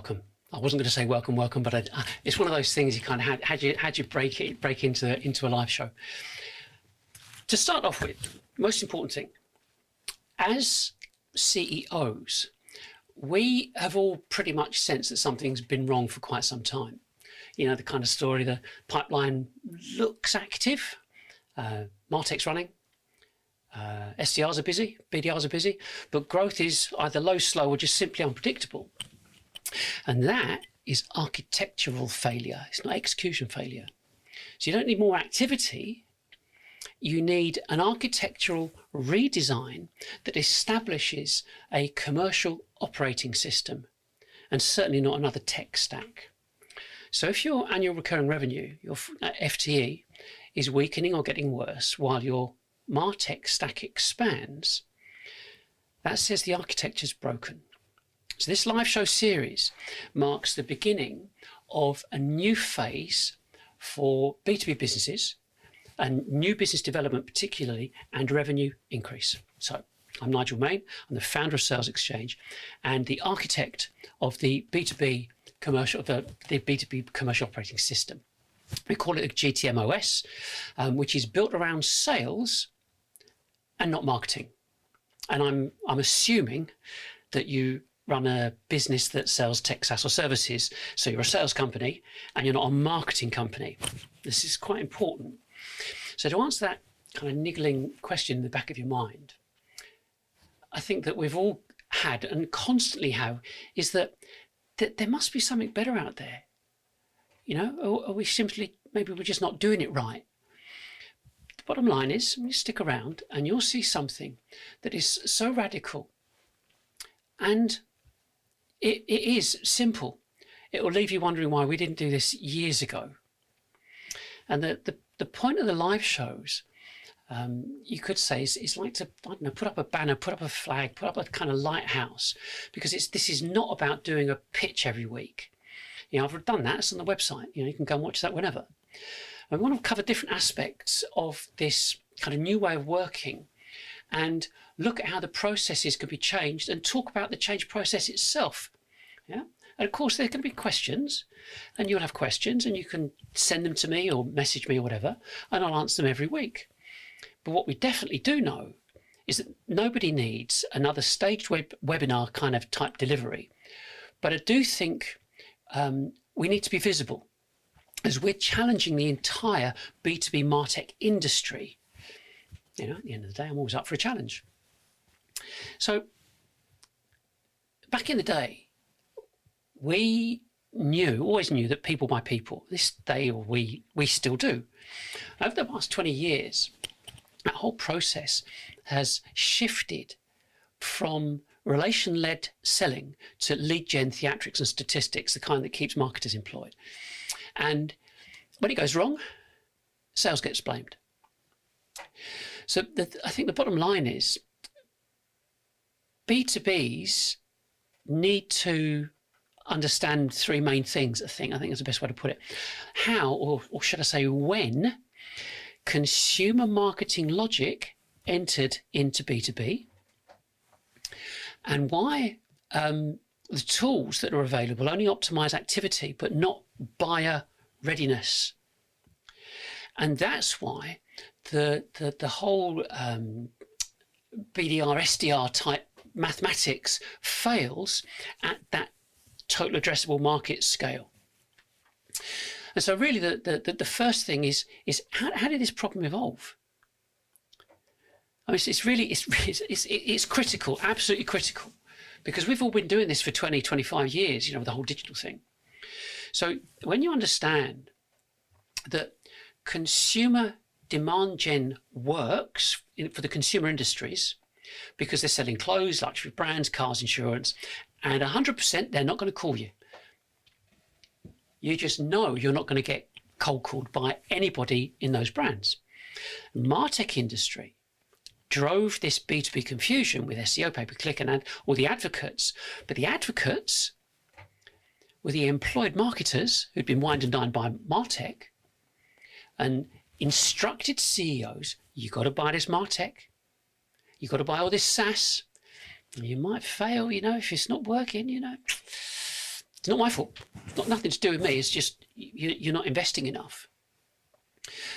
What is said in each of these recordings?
welcome. I wasn't going to say welcome, but it's one of those things you kind of had you break into a live show. To start off with, most important thing, as CEOs, we have all pretty much sensed that something's been wrong for quite some time. You know, the kind of story, the pipeline looks active, Martech's running, SDRs are busy, BDRs are busy, but growth is either low, slow, or just simply unpredictable. And that is architectural failure. It's not execution failure. So you don't need more activity. You need an architectural redesign that establishes a commercial operating system, and certainly not another tech stack. So if your annual recurring revenue, your FTE, is weakening or getting worse while your Martech stack expands, that says the architecture's broken. So this live show series marks the beginning of a new phase for B2B businesses and new business development particularly, and revenue increase. So I'm Nigel Main, I'm the founder of salesXchange and the architect of the B2B commercial, the B2B commercial operating system. We call it a GTM OS, which is built around sales and not marketing. And I'm assuming that you run a business that sells tech, SaaS or services. So you're a sales company and you're not a marketing company. This is quite important. So to answer that kind of niggling question in the back of your mind, I think that we've all had and constantly have is that there must be something better out there. You know, or are we simply, maybe we're just not doing it right. The bottom line is, you stick around and you'll see something that is so radical, and it is simple. It will leave you wondering why we didn't do this years ago. And the point of the live shows, you could say, is like to, I don't know, put up a banner, put up a flag, put up a kind of lighthouse, because this is not about doing a pitch every week. You know, I've done that. It's on the website. You know, you can go and watch that whenever. And we want to cover different aspects of this kind of new way of working and look at how the processes can be changed and talk about the change process itself. Yeah. And of course, there can be questions, and you'll have questions, and you can send them to me or message me or whatever, and I'll answer them every week. But what we definitely do know is that nobody needs another staged webinar kind of type delivery. But I do think we need to be visible as we're challenging the entire B2B Martech industry. You know, at the end of the day, I'm always up for a challenge. So back in the day, we always knew that people by people, this day or we still do. Over the past 20 years, that whole process has shifted from relation-led selling to lead gen theatrics and statistics, the kind that keeps marketers employed. And when it goes wrong, sales gets blamed. So I think the bottom line is B2Bs need to understand three main things. I think that's the best way to put it. How, or should I say when, consumer marketing logic entered into B2B, and why the tools that are available only optimize activity but not buyer readiness. And that's why the whole BDR, SDR type mathematics fails at that total addressable market scale. And so really the first thing is how did this problem evolve? I mean, it's critical, absolutely critical, because we've all been doing this for 20, 25 years, you know, the whole digital thing. So when you understand that consumer demand gen works for the consumer industries because they're selling clothes, luxury brands, cars, insurance, and 100% they're not going to call you. You just know you're not going to get cold called by anybody in those brands. Martech industry drove this B2B confusion with SEO, pay-per-click, and all the advocates. But the advocates were the employed marketers who'd been wined and dined by Martech and instructed CEOs, you got to buy this Martech, you got to buy all this SaaS, and you might fail, you know, if it's not working, you know. It's not my fault. It's not nothing to do with me. It's just you're not investing enough.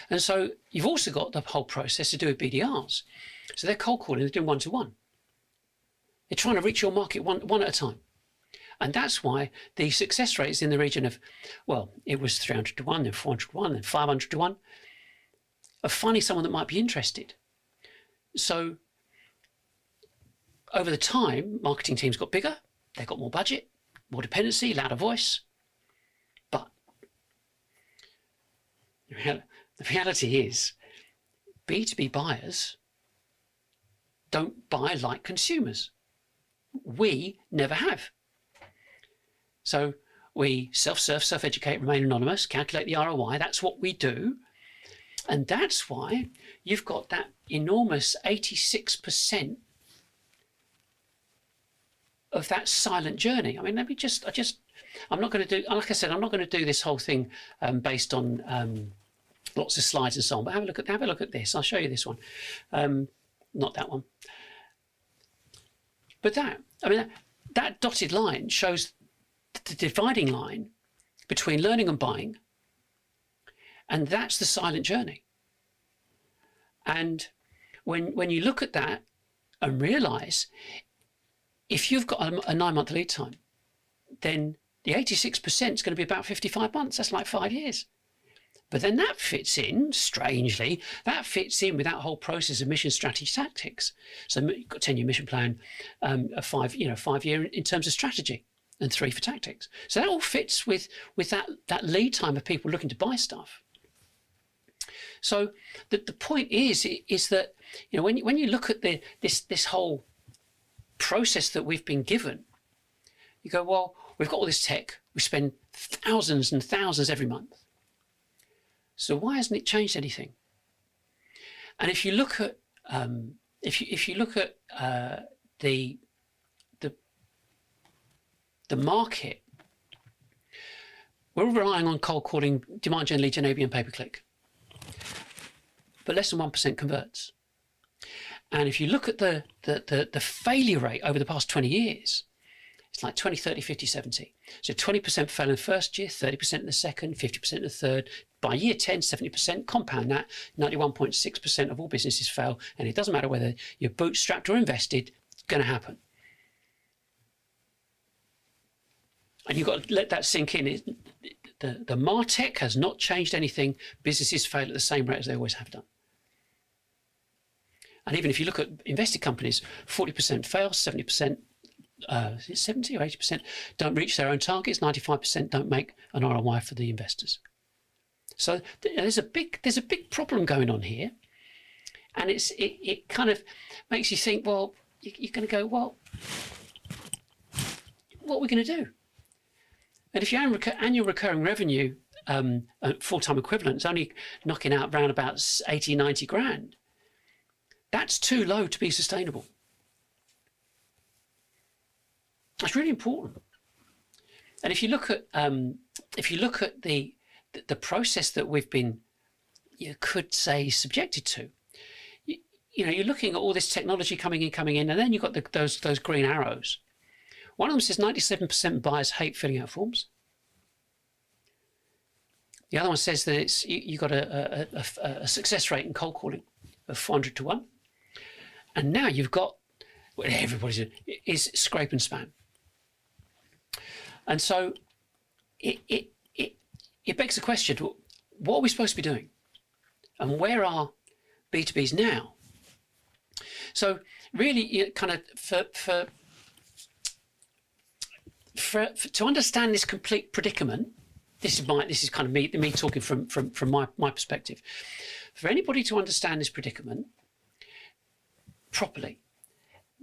And so you've also got the whole process to do with BDRs. So they're cold calling, they're doing one-to-one. They're trying to reach your market one at a time. And that's why the success rate is in the region of, well, it was 300 to 1, then 400 to 1, then 500 to 1, of finding someone that might be interested. So over the time, marketing teams got bigger, they got more budget, more dependency, louder voice. But the reality is B2B buyers don't buy like consumers. We never have. So we self-serve, self-educate, remain anonymous, calculate the ROI. That's what we do. And that's why you've got that enormous 86% of that silent journey. I mean, let me I'm not going to do, like I said, I'm not going to do this whole thing based on lots of slides and so on, but have a look at this. I'll show you this one. Not that one. But that dotted line shows the dividing line between learning and buying, and that's the silent journey. And when you look at that and realize if you've got a 9-month lead time, then the 86% is going to be about 55 months. That's like 5 years. But then that fits in, strangely, that fits in with that whole process of mission, strategy, tactics. So you've got a 10-year mission plan, a 5-year in terms of strategy, and 3 for tactics. So that all fits with that lead time of people looking to buy stuff. So the point is that, you know, when you look at this whole process that we've been given, you go, well, we've got all this tech, we spend thousands and thousands every month. So why hasn't it changed anything? And if you look at if you look at the market, we're relying on cold calling, demand gen, lead gen, AB, and pay-per-click, but less than 1% converts. And if you look at the failure rate over the past 20 years, it's like 20, 30, 50, 70. So 20% fail in the first year, 30% in the second, 50% in the third. By year 10, 70%, compound that, 91.6% of all businesses fail. And it doesn't matter whether you're bootstrapped or invested, it's going to happen. And you've got to let that sink in. The Martech has not changed anything. Businesses fail at the same rate as they always have done. And even if you look at invested companies, 40% fail, 70%, 70 or 80% don't reach their own targets, 95% don't make an ROI for the investors. So there's a big problem going on here, and it kind of makes you think, well, you're going to go, well, what are we going to do? And if your annual recurring revenue, full-time equivalent, is only knocking out around about 80, 90 grand, that's too low to be sustainable. That's really important. And if you look at the process that we've been, you could say, subjected to, you know, you're looking at all this technology coming in, and then you've got those green arrows. One of them says 97% buyers hate filling out forms. The other one says that you've got a success rate in cold calling of 400 to 1. And now you've got what everybody's doing is scrape and spam. And so it begs the question, what are we supposed to be doing? And where are B2Bs now? So really, kind of to understand this complete predicament, this is kind of me talking from my perspective. For anybody to understand this predicament properly,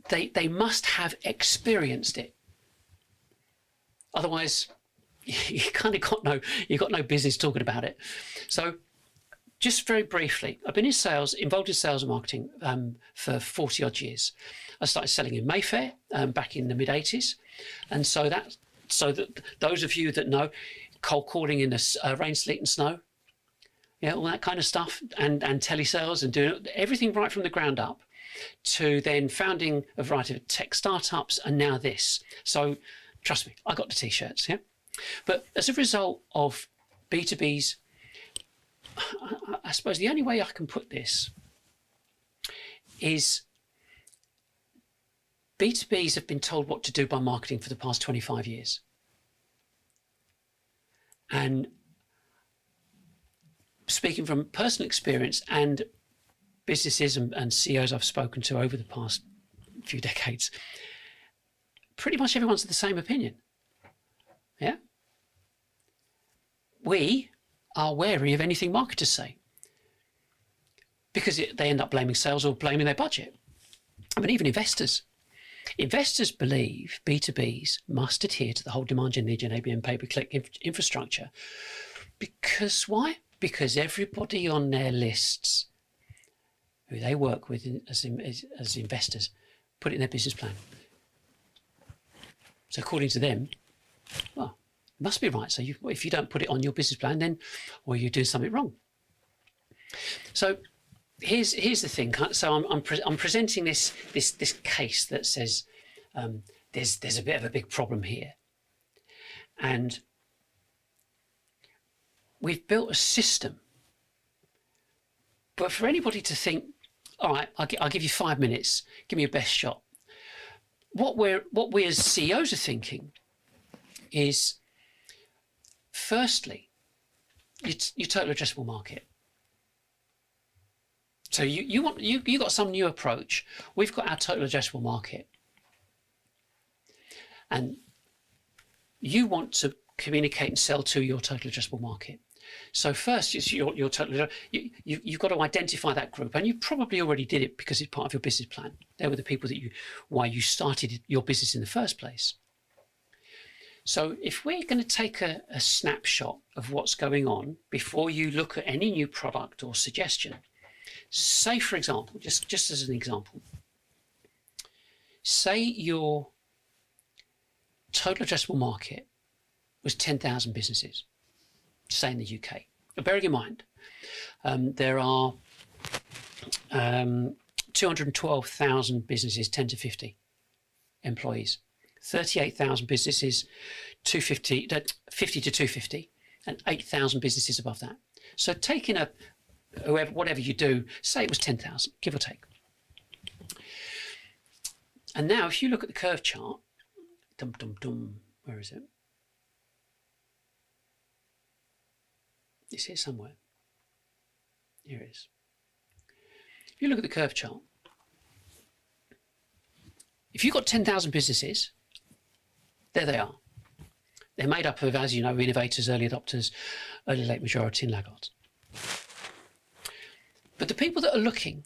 they must have experienced it. Otherwise, you kind of you've got no business talking about it. So, just very briefly, I've been involved in sales and marketing for 40 odd years. I started selling in Mayfair back in the mid 80s, and so that those of you that know, cold calling in the rain, sleet, and snow, yeah, all that kind of stuff, and telesales and doing everything right from the ground up, to then founding a variety of tech startups, and now this. So trust me, I got the t-shirts, yeah. But as a result of B2B's, I suppose the only way I can put this is B2Bs have been told what to do by marketing for the past 25 years. And speaking from personal experience and businesses and CEOs I've spoken to over the past few decades, pretty much everyone's of the same opinion. Yeah. We are wary of anything marketers say because they end up blaming sales or blaming their budget. I mean, even investors. Investors believe B2Bs must adhere to the whole demand gen, lead gen, ABM, pay-per-click infrastructure. Because why? Because everybody on their lists who they work with as investors put it in their business plan. So according to them, well, it must be right. So if you don't put it on your business plan, then, or you're doing something wrong. So here's the thing. So I'm presenting this case that says there's a bit of a big problem here, and we've built a system. But for anybody to think, all right, I'll give you 5 minutes, give me your best shot. What we as CEOs are thinking is, firstly, your total addressable market. So you got some new approach. We've got our total addressable market, and you want to communicate and sell to your total addressable market. So first, it's your total. You've got to identify that group, and you probably already did it because it's part of your business plan. They were the people why you started your business in the first place. So if we're going to take a snapshot of what's going on before you look at any new product or suggestion, say for example, just as an example, say your total addressable market was 10,000 businesses, say in the UK. But bearing in mind, there are 212,000 businesses, 10 to 50 employees, 38,000 businesses, 50 to 250, and 8,000 businesses above that. So taking whatever you do, say it was 10,000, give or take. And now if you look at the curve chart, where is it? It's here somewhere. Here it is. If you look at the curve chart, if you've got 10,000 businesses, there they are. They're made up of, as you know, innovators, early adopters, early late majority, and laggards. But the people that are looking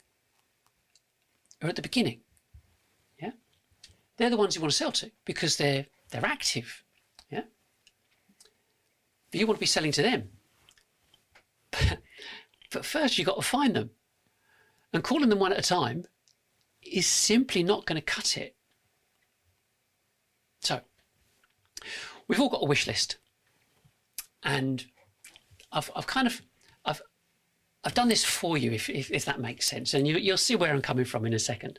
are at the beginning. Yeah, they're the ones you want to sell to because they're active. Yeah, but you want to be selling to them. But first, you've got to find them, and calling them one at a time is simply not going to cut it. So we've all got a wish list, and I've done this for you, if that makes sense, and you'll see where I'm coming from in a second.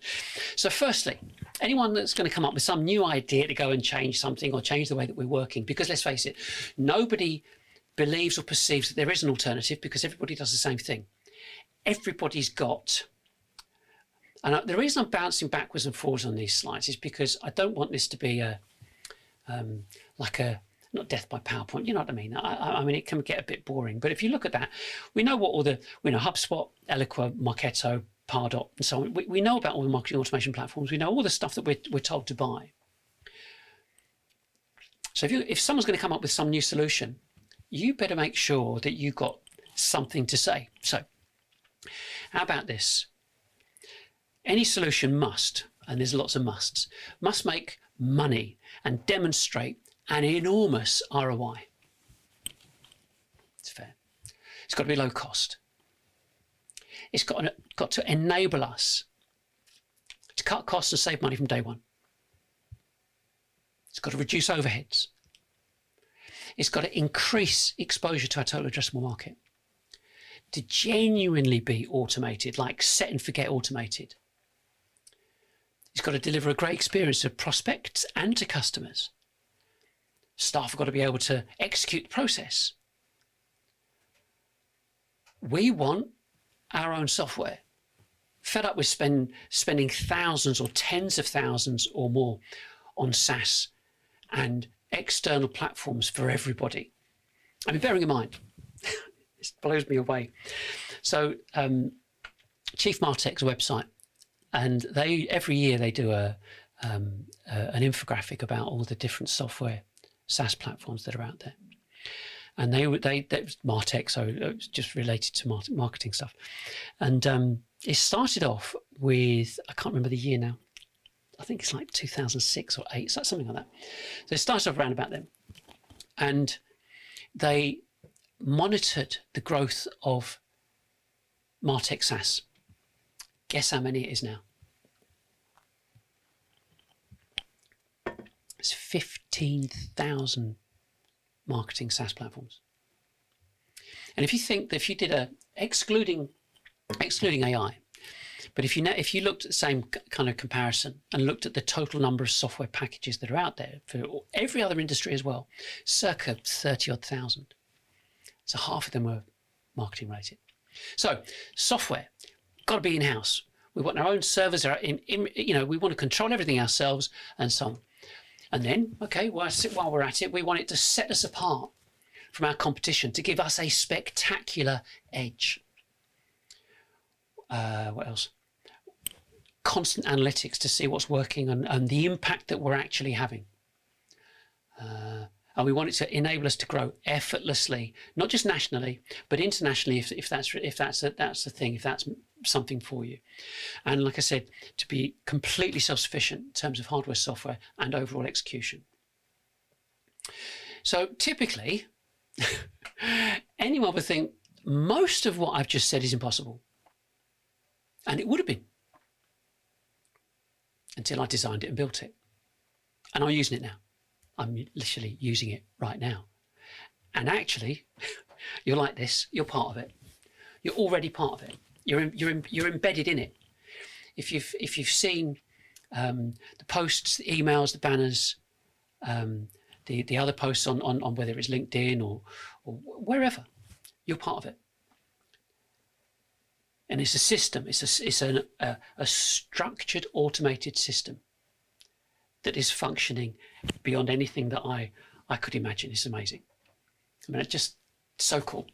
So firstly, anyone that's going to come up with some new idea to go and change something or change the way that we're working, because let's face it, nobody believes or perceives that there is an alternative because everybody does the same thing. Everybody's got, and the reason I'm bouncing backwards and forwards on these slides is because I don't want this to be not death by PowerPoint, you know what I mean? I mean, it can get a bit boring, but if you look at that, we know what all the, HubSpot, Eloqua, Marketo, Pardot, and so on. We know about all the marketing automation platforms. We know all the stuff that we're told to buy. So if someone's going to come up with some new solution, you better make sure that you've got something to say. So how about this? Any solution must, and there's lots of musts, must make money and demonstrate an enormous ROI. It's fair. It's got to be low cost. It's got to enable us to cut costs and save money from day one. It's got to reduce overheads. It's got to increase exposure to our total addressable market. To genuinely be automated, like set and forget automated. It's got to deliver a great experience to prospects and to customers. Staff have got to be able to execute the process. We want our own software. Fed up with spending thousands or tens of thousands or more on SaaS and external platforms for everybody. I mean, bearing in mind, it blows me away. So Chief Martech's website, and they every year they do an infographic about all the different software SaaS platforms that are out there. And they was Martech, so it was just related to marketing stuff. And it started off with, I can't remember the year now, I think it's like 2006 or 8, something like that. So it started off around about then. And they monitored the growth of Martech SaaS. Guess how many it is now? It's 15,000 marketing SaaS platforms. And if you think that if you did excluding AI, but if you looked at the same kind of comparison and looked at the total number of software packages that are out there for every other industry as well, circa 30-odd thousand. So half of them were marketing related. So software got to be in-house. We want our own servers. We want to control everything ourselves and so on. And then, okay, while we're at it, we want it to set us apart from our competition, to give us a spectacular edge. What else? Constant analytics to see what's working and the impact that we're actually having. And we want it to enable us to grow effortlessly, not just nationally, but internationally, if that's the thing, if that's something for you. And like I said, to be completely self-sufficient in terms of hardware, software, and overall execution. So typically, anyone would think most of what I've just said is impossible. And it would have been until I designed it and built it. And I'm using it now. I'm literally using it right now. And actually, you're like this, you're part of it. You're already part of it. You're embedded in it. If you've seen the posts, the emails, the banners, the other posts on whether it's LinkedIn or wherever, you're part of it. And it's a system. It's a structured, automated system that is functioning beyond anything that I could imagine. It's amazing. I mean, it's just so cool.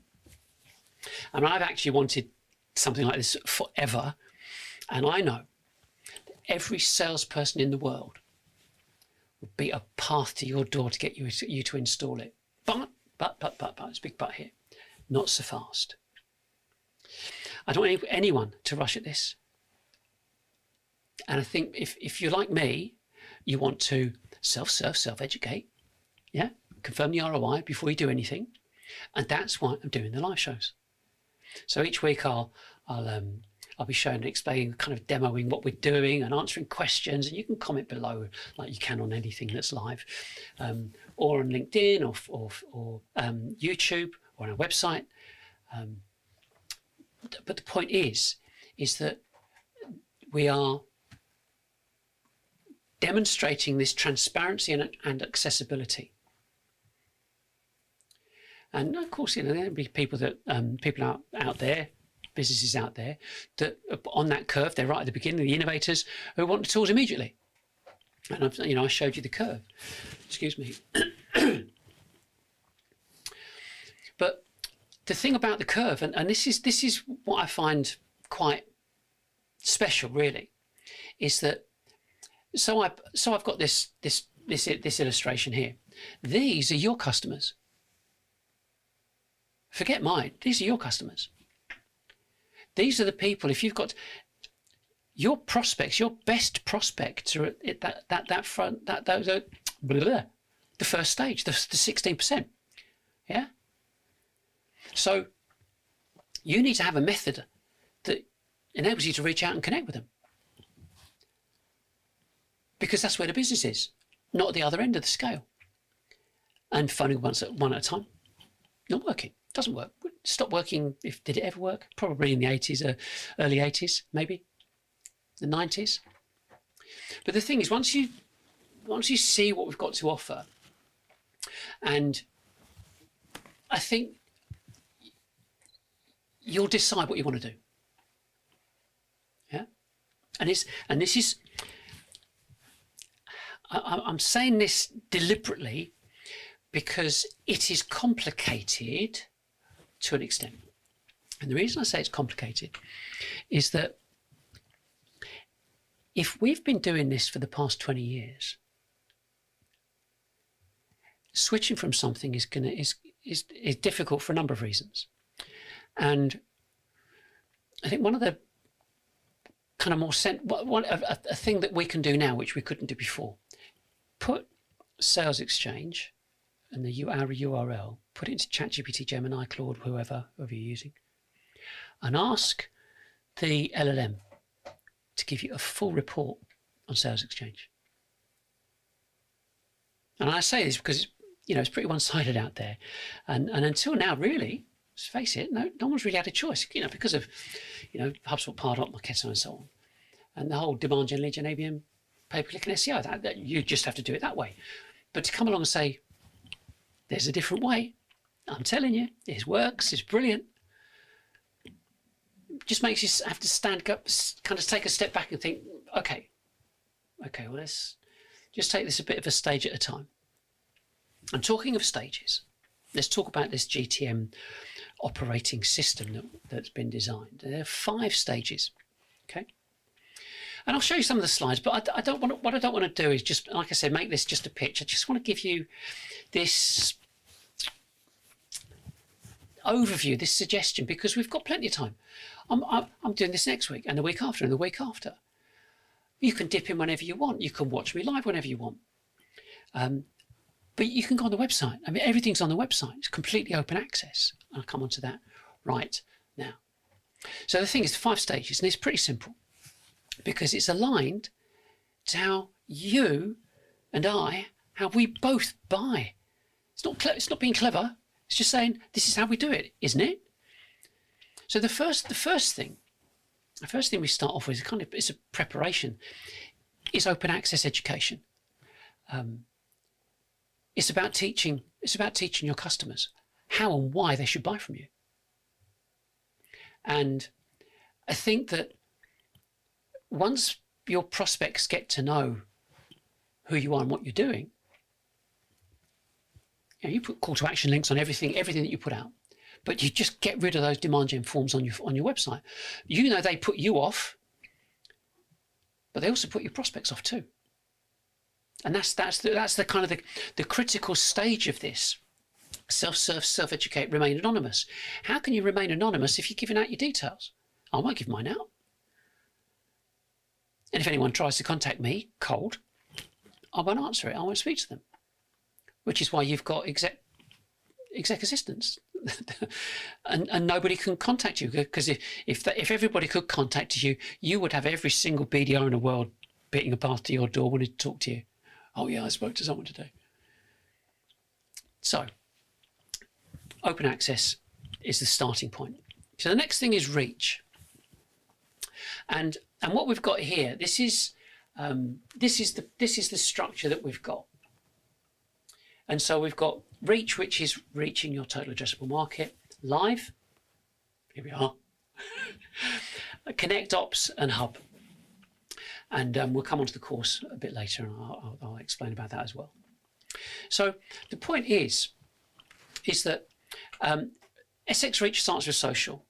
I mean, I've actually wanted something like this forever, and I know that every salesperson in the world would beat a path to your door to get you to install it. But, it's a big but here, not so fast. I don't want anyone to rush at this. And I think if you're like me, you want to self-educate, yeah, confirm the ROI before you do anything, and that's why I'm doing the live shows. So each week I'll be showing and explaining, kind of demoing what we're doing and answering questions, and you can comment below like you can on anything that's live, or on LinkedIn or YouTube or on our website. But the point is that we are demonstrating this transparency and accessibility. And of course, there'll be people out there, businesses out there, that on that curve, they're right at the beginning, the innovators who want the tools immediately. And I showed you the curve. Excuse me. But the thing about the curve, and this is what I find quite special, really, is that so I've got this illustration here. These are your customers. Forget mine. These are your customers. These are the people. If you've got your prospects, your best prospects are at that front, those are the first stage, the 16%. Yeah. So you need to have a method that enables you to reach out and connect with them, because that's where the business is, not at the other end of the scale. And phoning one at a time, not working. Doesn't work. Stopped working. Did it ever work? Probably in the 80s, early 80s, maybe the 90s. But the thing is, once you see what we've got to offer, And I think you'll decide what you want to do. Yeah, and this is. I'm saying this deliberately because it is complicated to an extent. And the reason I say it's complicated is that if we've been doing this for the past 20 years, switching from something is difficult for a number of reasons. And I think one of the kind of more a thing that we can do now, which we couldn't do before, put salesXchange and our URL, put it into ChatGPT, Gemini, Claude, whoever you're using, and ask the LLM to give you a full report on salesXchange. And I say this because it's pretty one-sided out there, and until now, really, let's face it, no one's really had a choice, because of HubSpot, Pardot, Marketo, and so on, and the whole demand gen, lead gen, ABM, pay-per-click, and SEO. That you just have to do it that way. But to come along and say there's a different way, I'm telling you, it works, it's brilliant. Just makes you have to stand up, kind of take a step back and think, okay, well, let's just take this a bit of a stage at a time. And talking of stages, let's talk about this GTM operating system that's been designed. There are 5 stages, okay? And I'll show you some of the slides, but what I don't want to do is just, like I said, make this just a pitch. I just want to give you this overview, this suggestion, because we've got plenty of time. I'm doing this next week and the week after and the week after. You can dip in whenever you want. You can watch me live whenever you want. But you can go on the website. I mean, everything's on the website. It's completely open access. I'll come on to that right now. So the thing is 5 stages, and it's pretty simple because it's aligned to how you and I, how we both buy. It's not being clever. It's just saying this is how we do it, isn't it? So the first thing we start off with it's a preparation, is open access education. It's about teaching your customers how and why they should buy from you. And I think that once your prospects get to know who you are and what you're doing, you put call to action links on everything that you put out, but you just get rid of those demand gen forms on your website. They put you off, but they also put your prospects off too. And that's the kind of the critical stage of this. Self-serve, self-educate, remain anonymous. How can you remain anonymous if you're giving out your details? I won't give mine out. And if anyone tries to contact me cold, I won't answer it. I won't speak to them. Which is why you've got exec assistants. and nobody can contact you, because if everybody could contact you, you would have every single BDO in the world beating a path to your door wanting to talk to you. Oh yeah, I spoke to someone today. So open access is the starting point. So the next thing is reach. And what we've got here, this is the structure that we've got. And so we've got reach, which is reaching your total addressable market. Live, here we are. Connect, Ops, and Hub. And we'll come onto the course a bit later, and I'll explain about that as well. So the point is that SX Reach starts with social,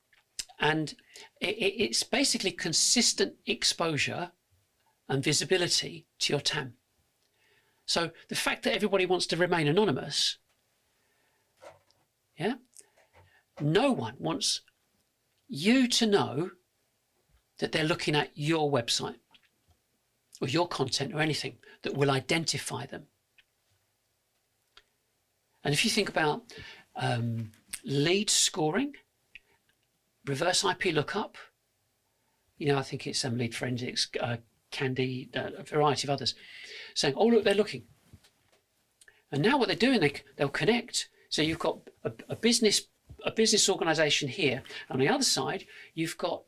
and it's basically consistent exposure and visibility to your TAM. So the fact that everybody wants to remain anonymous, yeah, no one wants you to know that they're looking at your website or your content or anything that will identify them. And if you think about lead scoring, reverse IP lookup, I think it's lead forensics, Candy, a variety of others, saying, oh look, they're looking. And now what they're doing, they'll connect. So you've got a business organization here. On the other side, you've got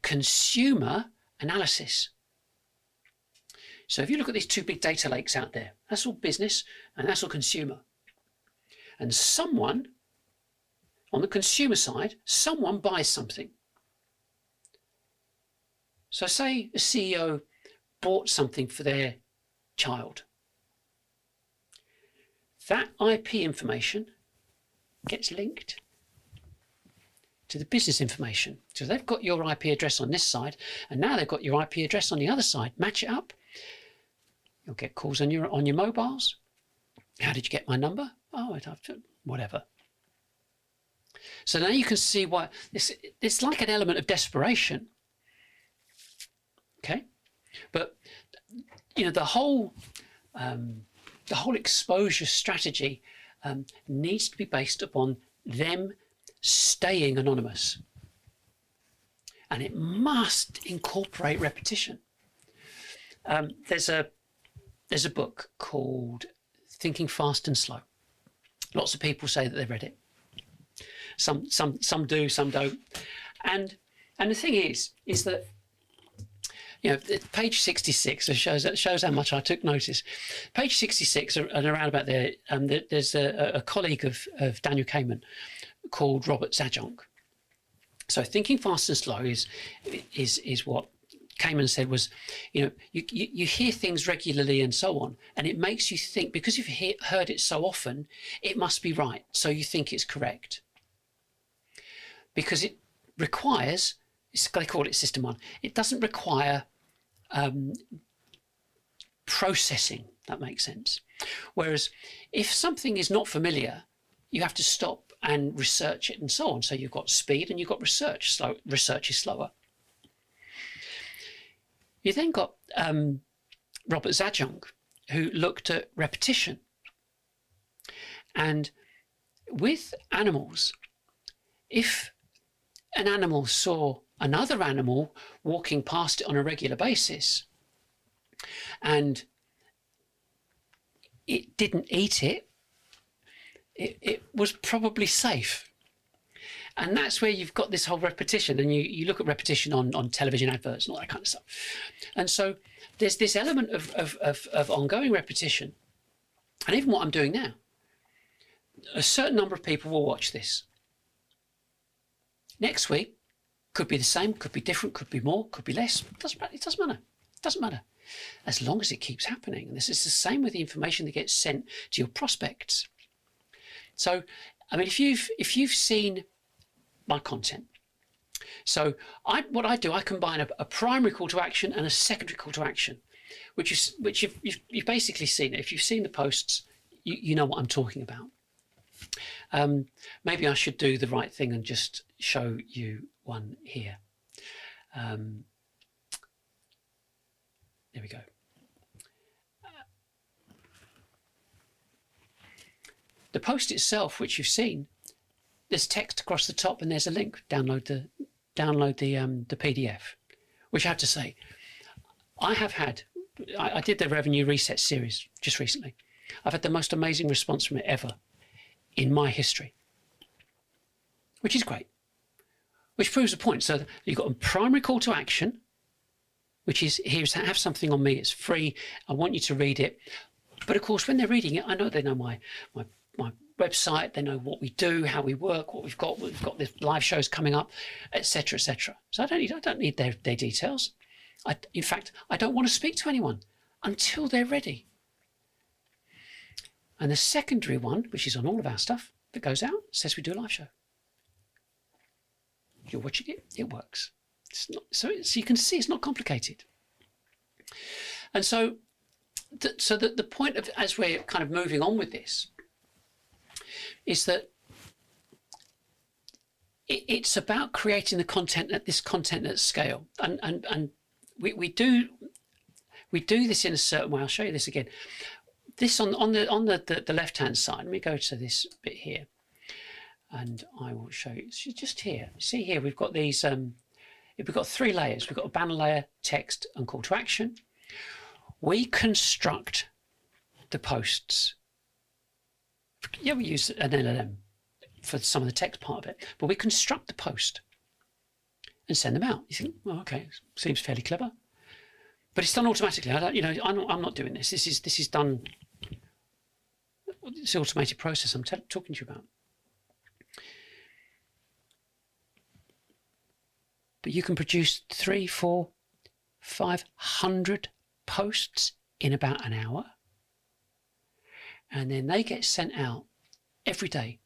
consumer analysis. So if you look at these two big data lakes out there, that's all business and that's all consumer. And someone, on the consumer side, someone buys something. So say a CEO bought something for their child. That IP information gets linked to the business information. So they've got your IP address on this side, and now they've got your IP address on the other side. Match it up. You'll get calls on your mobiles. How did you get my number? Oh, I'd have to, whatever. So now you can see why it's like an element of desperation. Okay, but the whole exposure strategy needs to be based upon them staying anonymous, and it must incorporate repetition. There's a book called Thinking Fast and Slow. Lots of people say that they've read it. Some do, some don't. And the thing is that page 66 shows how much I took notice. Page 66 and around about there, there's a colleague of Daniel Kahneman called Robert Zajonc. So Thinking Fast and Slow is what Kahneman said was, you hear things regularly and so on, and it makes you think, because you've heard it so often, it must be right. So you think it's correct. Because it requires, they call it system one, it doesn't require processing, that makes sense. Whereas if something is not familiar, you have to stop and research it and so on. So you've got speed and you've got research. Research is slower. You then got Robert Zajonc, who looked at repetition. And with animals, if an animal saw another animal walking past it on a regular basis and it didn't eat it, it was probably safe. And that's where you've got this whole repetition, and you look at repetition on television adverts and all that kind of stuff. And so there's this element of ongoing repetition. And even what I'm doing now, a certain number of people will watch this. Next week, could be the same, could be different, could be more, could be less. It doesn't matter. It doesn't matter. As long as it keeps happening. And this is the same with the information that gets sent to your prospects. So, I mean, if you've seen my content, so what I do, I combine a primary call to action and a secondary call to action, which you've basically seen it. If you've seen the posts, you know what I'm talking about. Maybe I should do the right thing and just show you one here. There we go. The post itself, which you've seen, there's text across the top and there's a link. Download the PDF. Which I have to say, I did the Revenue Reset series just recently. I've had the most amazing response from it ever in my history, which is great, which proves the point. So you've got a primary call to action, which is, here's have something on me, it's free, I want you to read it. But of course, when they're reading it, I know they know my website, they know what we do, how we work, what we've got the live shows coming up, etc., etc. So I don't need their details. In fact, I don't want to speak to anyone until they're ready. And the secondary one, which is on all of our stuff that goes out, says we do a live show. You're watching it, it works. It's not, so you can see it's not complicated. And so the point of, as we're kind of moving on with this, is that it's about creating the content at scale. And we do this in a certain way. I'll show you this again. This on the left-hand side, let me go to this bit here, and I will show you. So just here, see here, we've got these, we've got three layers. We've got a banner layer, text, and call to action. We construct the posts. Yeah, we use an LLM for some of the text part of it, but we construct the post and send them out. You think, well, okay, seems fairly clever. but it's done automatically. I don't, I'm not doing this. This is done. It's an automated process I'm talking to you about. But you can produce 300, 400, 500 posts in about an hour. And then they get sent out every day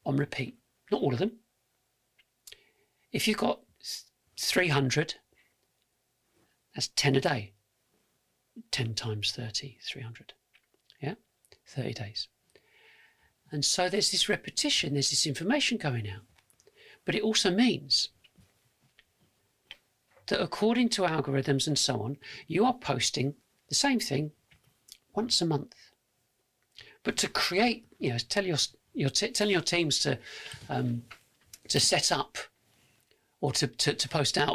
on repeat. Not all of them. If you've got 300, that's 10 a day. 10 times 30, 300. Yeah, 30 days. And so there's this repetition, there's this information going out. But it also means that according to algorithms and so on, you are posting the same thing once a month. But to create, tell your teams to set up or to post out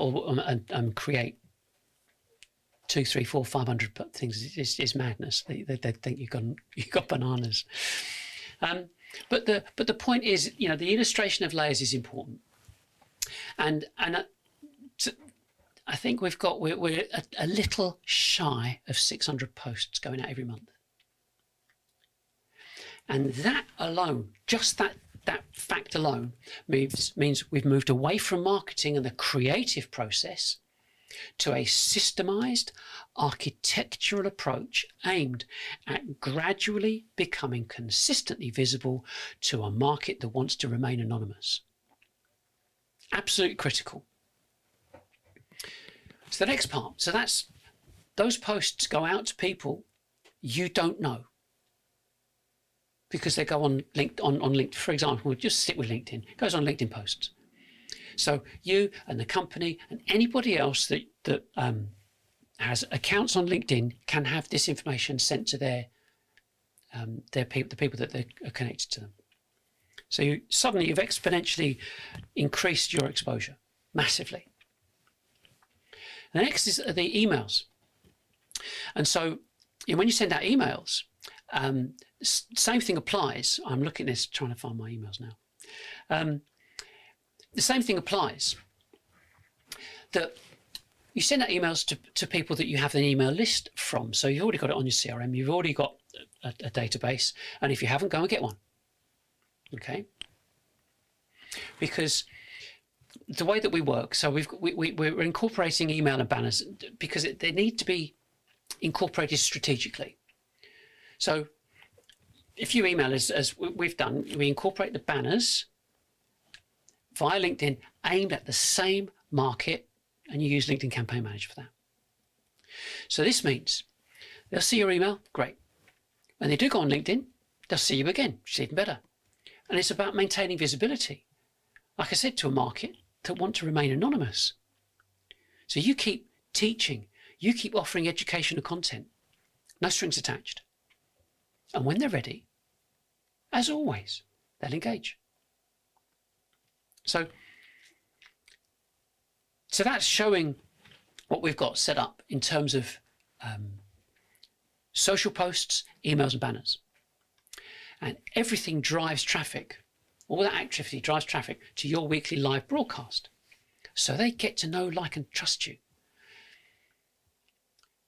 and create 200, 300, 400, 500 things is madness. They think you've got bananas. But the point is, the illustration of layers is important, and I think we're a little shy of 600 posts going out every month. And that alone, just that fact alone, means we've moved away from marketing and the creative process to a systemized architectural approach aimed at gradually becoming consistently visible to a market that wants to remain anonymous. Absolutely critical. So the next part, those posts go out to people you don't know, because they go on LinkedIn. For example, we'll just stick with LinkedIn. It goes on LinkedIn posts. So you and the company and anybody else that has accounts on LinkedIn can have this information sent to the people that they are connected to them. So suddenly you've exponentially increased your exposure massively. The next is the emails. And so when you send out emails, same thing applies. I'm looking at this, trying to find my emails now. The same thing applies, that you send out emails to people that you have an email list from. So you've already got it on your CRM. You've already got a database. And if you haven't, go and get one. Okay? Because the way that we work, so we're incorporating email and banners because they need to be incorporated strategically. So if you email as we've done, we incorporate the banners via LinkedIn aimed at the same market, and you use LinkedIn Campaign Manager for that. So this means they'll see your email, great. When they do go on LinkedIn, they'll see you again, which is even better. And it's about maintaining visibility, like I said, to a market that want to remain anonymous. So you keep teaching, you keep offering educational content, no strings attached. And when they're ready, as always, they'll engage. So that's showing what we've got set up in terms of social posts, emails and banners. And everything drives traffic. All that activity drives traffic to your weekly live broadcast. So they get to know, like and trust you.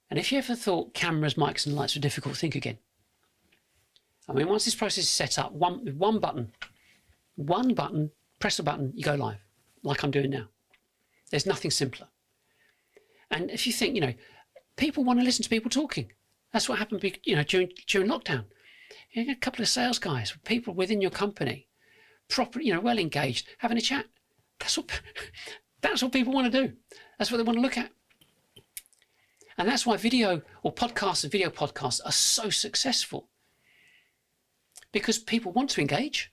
And if you ever thought cameras, mics and lights were difficult, think again. I mean, once this process is set up, one button, press a button, you go live, like I'm doing now. There's nothing simpler. And if you think, people want to listen to people talking. That's what happened, during lockdown. You get a couple of sales guys, people within your company, proper, well engaged, having a chat. That's what people want to do. That's what they want to look at. And that's why video or podcasts and video podcasts are so successful. Because people want to engage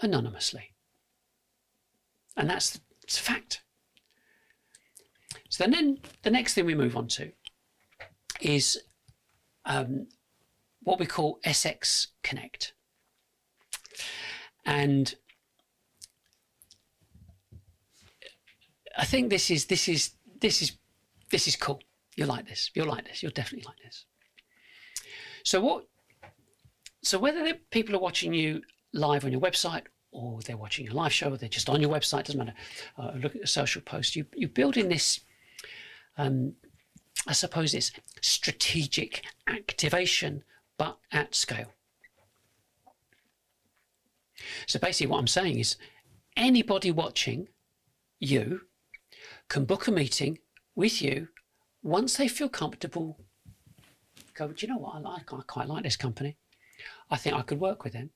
anonymously. And that's a fact. So then the next thing we move on to is what we call SX Connect. And I think this is cool. You'll like this. You'll definitely like this. So whether people are watching you live on your website, or they're watching your live show, or they're just on your website, doesn't matter. Look at the social post. You're building this I suppose it's strategic activation, but at scale. So basically what I'm saying is anybody watching you can book a meeting with you once they feel comfortable. Go, do you know what? I quite like this company. I think I could work with them.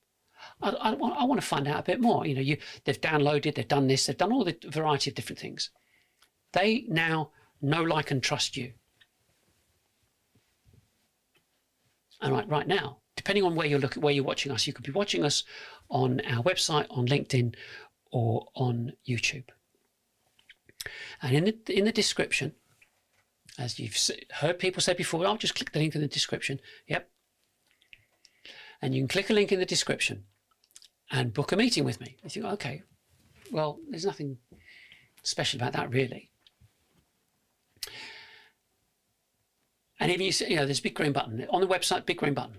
I want to find out a bit more. You know, they've downloaded, they've done this, they've done all the variety of different things. They now know, like, and trust you. And right now, depending on where you're watching us, you could be watching us on our website, on LinkedIn, or on YouTube. And in the description, as you've heard people say before, I'll just click the link in the description. Yep. And you can click a link in the description and book a meeting with me. You think, okay, well, there's nothing special about that, really. And if you see, you know, there's a big green button on the website, big green button.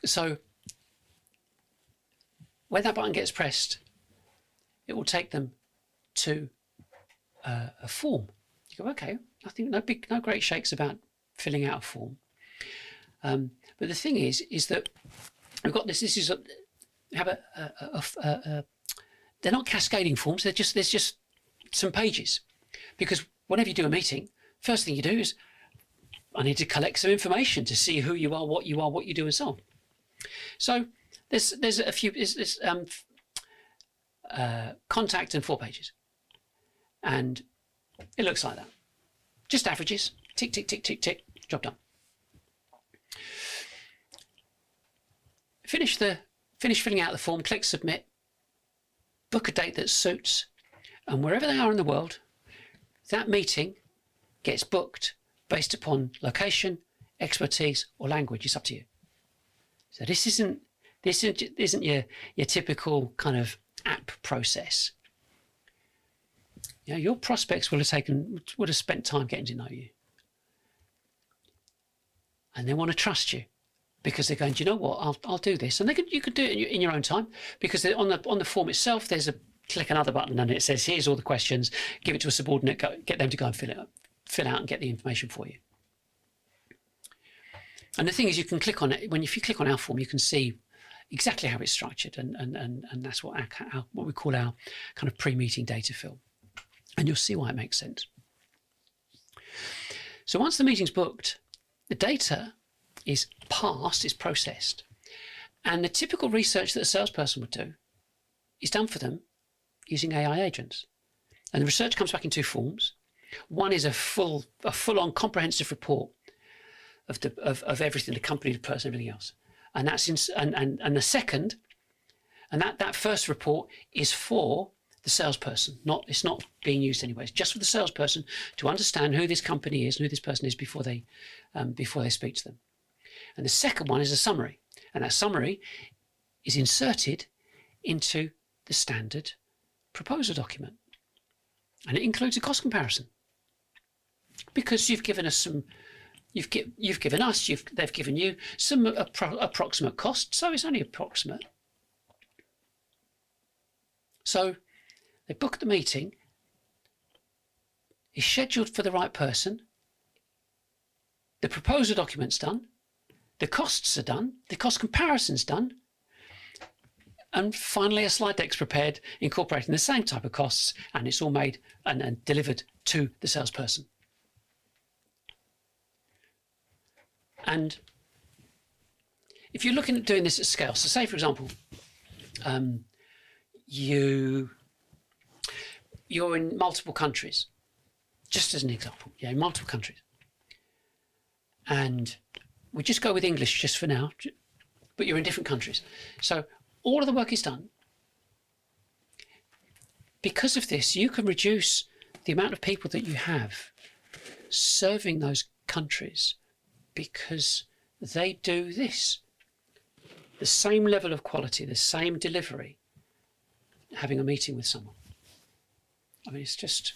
So when that button gets pressed, it will take them to a form. You go, okay, I think no great shakes about filling out a form. But the thing is that we've got this. This is they're not cascading forms. There's just some pages, because whenever you do a meeting, first thing you do is I need to collect some information to see who you are, what you do, and so on. So there's a few contact and 4 pages, and it looks like that. Just averages. Tick, tick, tick, tick, tick. Job done. Finish filling out the form. Click submit. Book a date that suits, and wherever they are in the world, that meeting gets booked based upon location, expertise, or language. It's up to you. So this isn't your typical kind of app process. You know, your prospects would have spent time getting to know you, and they want to trust you, because they're going, do you know what? I'll do this, and you could do it in your own time, because on the form itself, there's a click another button, and it says, here's all the questions. Give it to a subordinate. Get them to go and fill out and get the information for you. And the thing is, you can click on it. If you click on our form, you can see exactly how it's structured, and that's what we call our kind of pre-meeting data fill. And you'll see why it makes sense. So once the meeting's booked, the data is passed, is processed, and the typical research that a salesperson would do is done for them using AI agents. And the research comes back in 2 forms. One is a full-on comprehensive report of everything, the company, the person, everything else. And that's and the second, and that first report is for the salesperson. It's not being used anyway. It's just for the salesperson to understand who this company is and who this person is before they speak to them. And the second one is a summary, and that summary is inserted into the standard proposal document, and it includes a cost comparison, because you've given us they've given you some approximate cost, so it's only approximate. So they book the meeting, it's scheduled for the right person, the proposal document's done, the costs are done, the cost comparison's done, and finally a slide deck's prepared incorporating the same type of costs, and it's all made and delivered to the salesperson. And if you're looking at doing this at scale, so say, for example, you're in multiple countries, just as an example, in multiple countries. And we just go with English just for now, but you're in different countries. So all of the work is done. Because of this, you can reduce the amount of people that you have serving those countries, because they do this. The same level of quality, the same delivery, having a meeting with someone. I mean, it's just...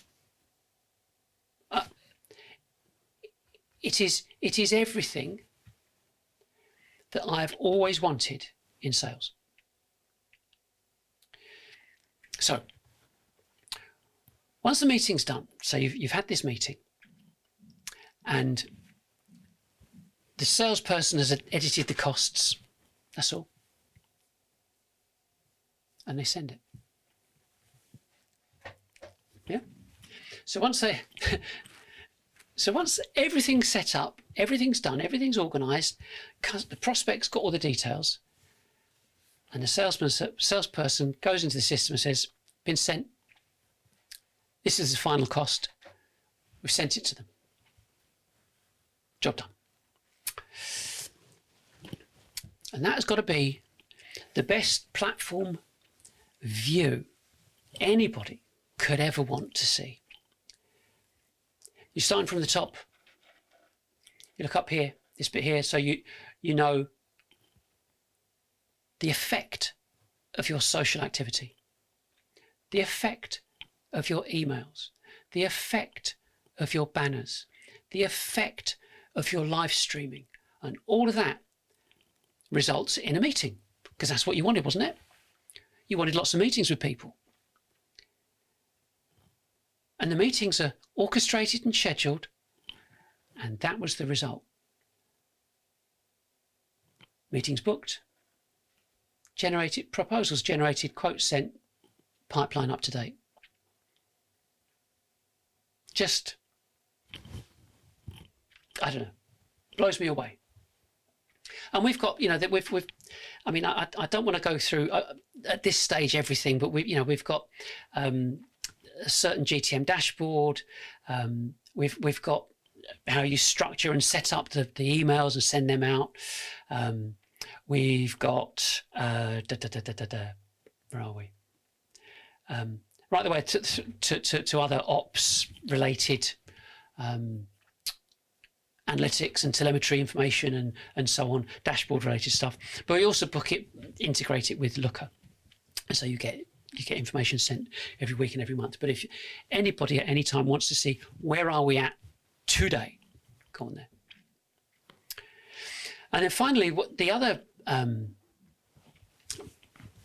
It is everything that I've always wanted in sales. So, Once the meeting's done, so you've had this meeting, and the salesperson has edited the costs, that's all, and they send it. Yeah. So once everything's set up, everything's done, everything's organised, the prospect's got all the details, and the salesperson goes into the system and says, "Been sent. This is the final cost. We've sent it to them. Job done." And that has got to be the best platform view anybody could ever want to see. You're starting from the top. You look up here, this bit here, so you know the effect of your social activity, the effect of your emails, the effect of your banners, the effect of your live streaming, and all of that results in a meeting, because that's what you wanted, wasn't it? You wanted lots of meetings with people. And the meetings are orchestrated and scheduled, and that was the result. Meetings booked, generated proposals, generated quotes sent, pipeline up to date. Just, I don't know, blows me away. And we've got, that we've I mean, I don't want to go through at this stage everything, but we've got a certain GTM dashboard. We've got how you structure and set up the emails and send them out. We've got where are we? Right the way to other ops related analytics and telemetry information and so on, dashboard related stuff. But we also integrate it with Looker, so you get information sent every week and every month. But if anybody at any time wants to see where are we at today, go on there. And then finally, what the other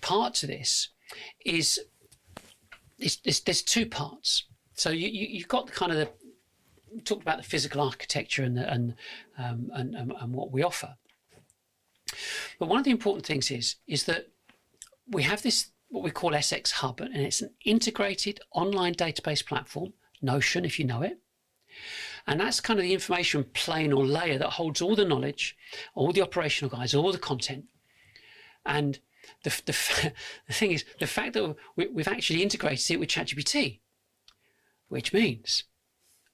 part to this is there's two parts. So you've got kind of talked about the physical architecture and what we offer. But one of the important things is that we have this what we call SX Hub, and it's an integrated online database platform, Notion if you know it. And that's kind of the information plane or layer that holds all the knowledge, all the operational guides, all the content. And the thing is, the fact that we've actually integrated it with ChatGPT, which means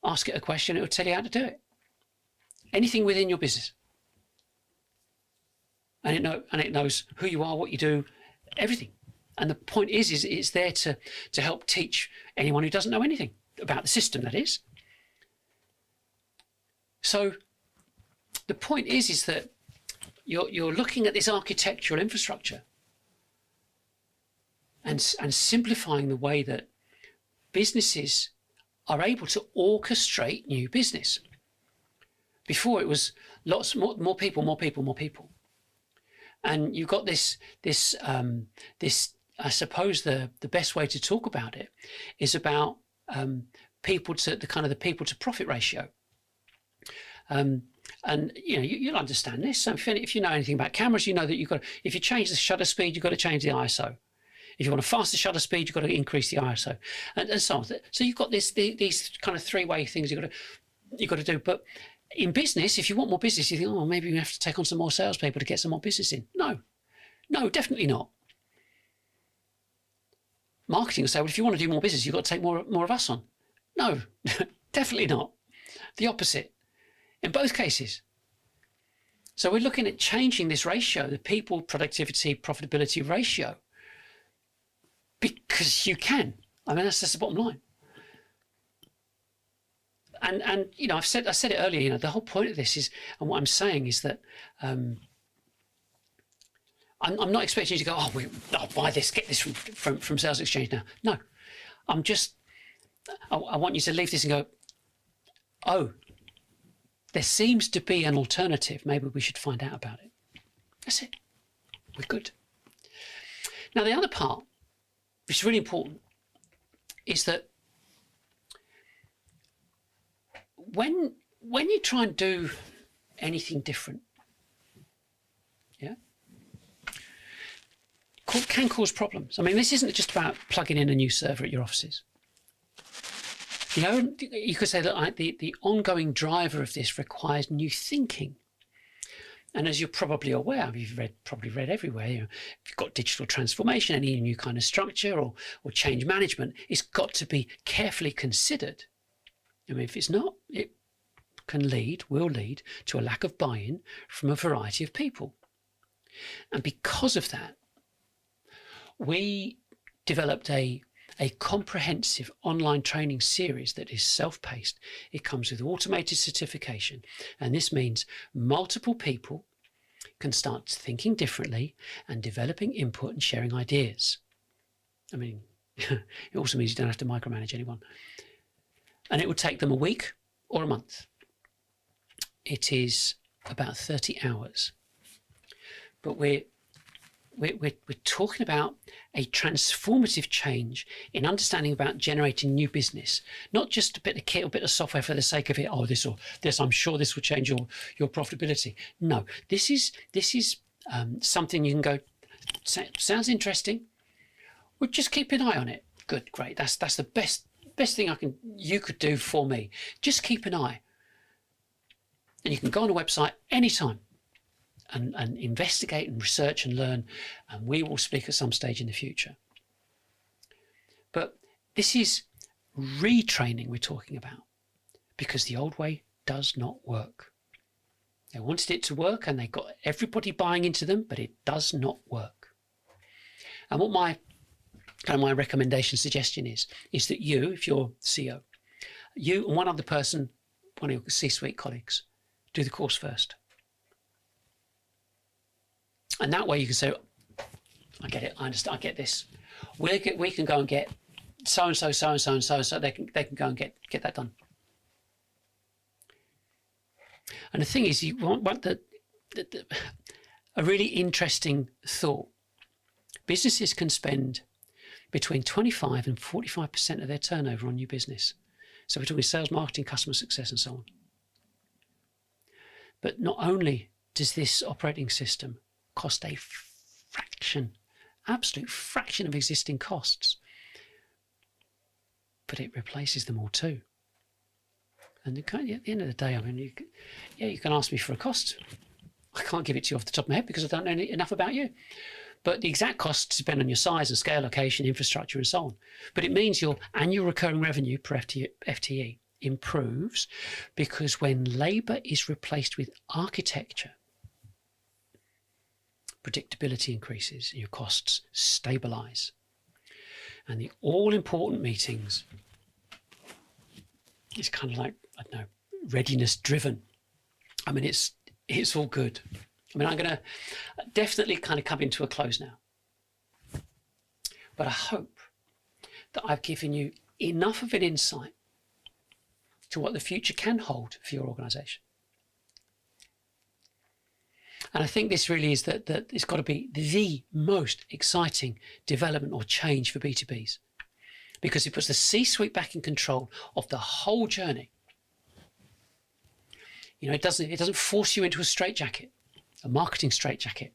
ask it a question, it will tell you how to do it. Anything within your business. And it knows who you are, what you do, everything. And the point is it's there to help teach anyone who doesn't know anything about the system, that is. So the point is that you're looking at this architectural infrastructure and simplifying the way that businesses are able to orchestrate new business. Before it was lots more people. And you've got this I suppose the best way to talk about it is about people to profit ratio. And you'll understand this. So if you know anything about cameras, you know that if you change the shutter speed, you've got to change the ISO. If you want a faster shutter speed, you've got to increase the ISO, and so on. So you've got these kind of three-way things you've got to do. But in business, if you want more business, you think, oh, maybe we have to take on some more salespeople to get some more business in. No, definitely not. Marketing will say, well, if you want to do more business, you've got to take more of us on. No, definitely not. The opposite. In both cases. So we're looking at changing this ratio, the people productivity profitability ratio, because you can. I mean, that's the bottom line. And I said it earlier. The whole point of this is, and what I'm saying is that I'm not expecting you to go, I'll buy this, get this from salesXchange now. No, I want you to leave this and go, oh, there seems to be an alternative. Maybe we should find out about it. That's it. We're good. Now, the other part, which is really important, is that when you try and do anything different, yeah, can cause problems. I mean, this isn't just about plugging in a new server at your offices. You know, you could say that the ongoing driver of this requires new thinking. And as you're probably aware, you've probably read everywhere, you know, if you've got digital transformation, any new kind of structure or change management, it's got to be carefully considered. I mean, if it's not, it will lead to a lack of buy-in from a variety of people. And because of that, we developed a comprehensive online training series that is self-paced. It comes with automated certification, and this means multiple people can start thinking differently and developing input and sharing ideas. I mean, it also means you don't have to micromanage anyone. And it will take them a week or a month. It is about 30 hours. But we're talking about a transformative change in understanding about generating new business, not just a bit of kit or a bit of software for the sake of it. Oh, this, I'm sure this will change your profitability. No, this is something you can go, sounds interesting. Well, just keep an eye on it. Good, great. That's the best thing you could do for me. Just keep an eye. And you can go on a website anytime. And investigate and research and learn, and we will speak at some stage in the future. But this is retraining we're talking about, because the old way does not work. They wanted it to work and they got everybody buying into them, but it does not work. And what my recommendation suggestion is that you, if you're CEO, you and one other person, one of your C-suite colleagues, do the course first. And that way you can say, I get it, I understand, I get this. We can go and get so-and-so, so-and-so, and so-and-so, they can go and get that done. And the thing is, you want a really interesting thought. Businesses can spend between 25 and 45% of their turnover on new business. So we're talking sales, marketing, customer success, and so on. But not only does this operating system cost a fraction, absolute fraction of existing costs, but it replaces them all too. And at the end of the day, I mean, you can ask me for a cost. I can't give it to you off the top of my head because I don't know enough about you. But the exact costs depend on your size and scale, location, infrastructure, and so on. But it means your annual recurring revenue per FTE improves, because when labour is replaced with architecture, predictability increases, your costs stabilise. And the all-important meetings is kind of like, I don't know, readiness driven. I mean, it's all good. I mean, I'm going to definitely kind of come into a close now. But I hope that I've given you enough of an insight to what the future can hold for your organisation. And I think this really is that it's got to be the most exciting development or change for B2Bs, because it puts the C-suite back in control of the whole journey. You know, it doesn't force you into a straitjacket, a marketing straitjacket.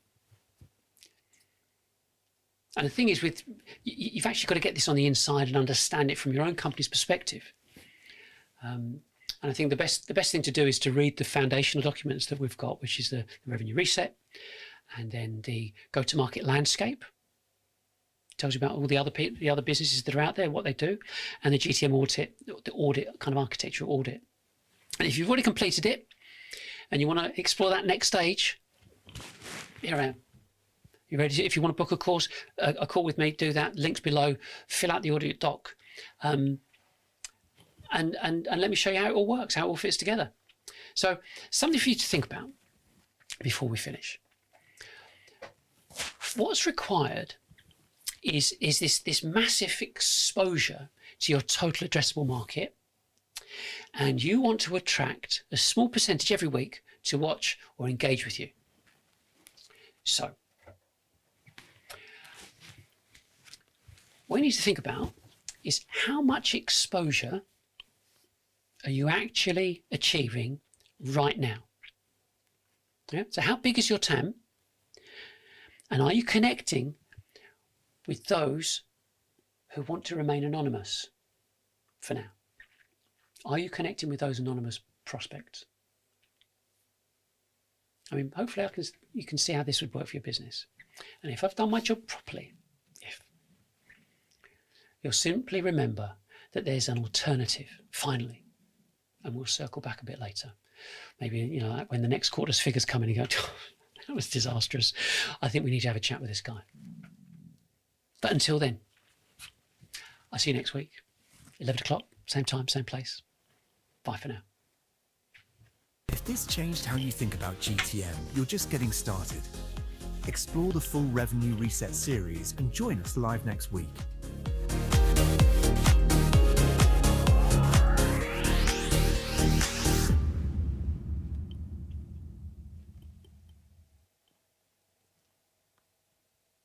And the thing is, you've actually got to get this on the inside and understand it from your own company's perspective. And I think the best thing to do is to read the foundational documents that we've got, which is the revenue reset, and then the go-to-market landscape. It tells you about all the other businesses that are out there, what they do, and the GTM audit, the audit kind of architectural audit. And if you've already completed it and you want to explore that next stage, here I am. You ready? If you want to book a course, a call with me, do that. Links below. Fill out the audit doc. And let me show you how it all works, how it all fits together. So something for you to think about before we finish. What's required is this massive exposure to your total addressable market, and you want to attract a small percentage every week to watch or engage with you. So what you need to think about is how much exposure are you actually achieving right now? Yeah? So how big is your TAM? And are you connecting with those who want to remain anonymous for now? Are you connecting with those anonymous prospects? I mean, hopefully you can see how this would work for your business. And if I've done my job properly, you'll simply remember that there's an alternative, finally. And we'll circle back a bit later. Maybe, like when the next quarter's figures come in and go, oh, that was disastrous. I think we need to have a chat with this guy. But until then, I'll see you next week, 11 o'clock, same time, same place. Bye for now. If this changed how you think about GTM, you're just getting started. Explore the full Revenue Reset series and join us live next week.